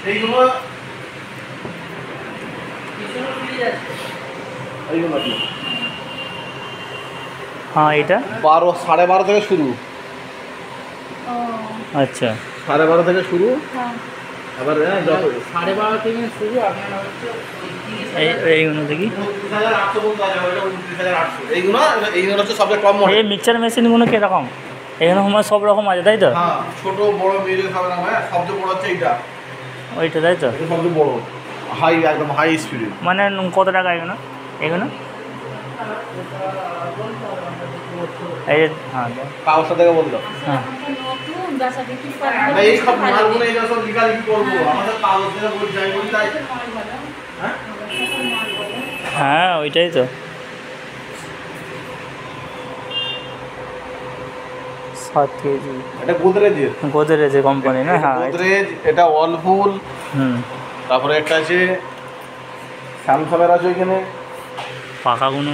এইগুলো এইগুলো কি? হ্যাঁ এটা 12 12:30 থেকে শুরু। আচ্ছা 12:30 থেকে শুরু। হ্যাঁ আবার যত 12:30 থেকে শুরু আপনার হচ্ছে এইগুলো দেখি। 29,800 বলতে আছে, ওটা 29,800। এইগুলো হচ্ছে সবচেয়ে কম মডেল। এই মিক্সচার মেশিনগুলো কীরকম? এখানে আমার সব রকম আছে তাই তো? হ্যাঁ, ছোট বড় মিডিল খাবে না ভাই, সবচেয়ে বড় হচ্ছে এইটা। ওইটা তাই তো? এটা সবচেয়ে বড়, হাই, একদম হাই স্পিডে। মানে কত টাকা এগুলো? এগুলো এই যে হ্যাঁ কাগজটা থেকে বললো হ্যাঁ নতুন বেচা বিক্রি করে এই সব মালগুলো এইগুলো সব লিখালিখি করবো, আমাদের কাগজ থেকে বলছি, যাই বলি তাই। হ্যাঁ, হ্যাঁ ওইটাই তো। 7 কেজি এটা গোদরেজের। গোদরেজের কোম্পানি না? হ্যাঁ গোদরেজ, এটা ওয়ালপুল, হুম তারপরে একটা আছে স্যামসাংয়ের আছে ওইখানে। পাখাগুলো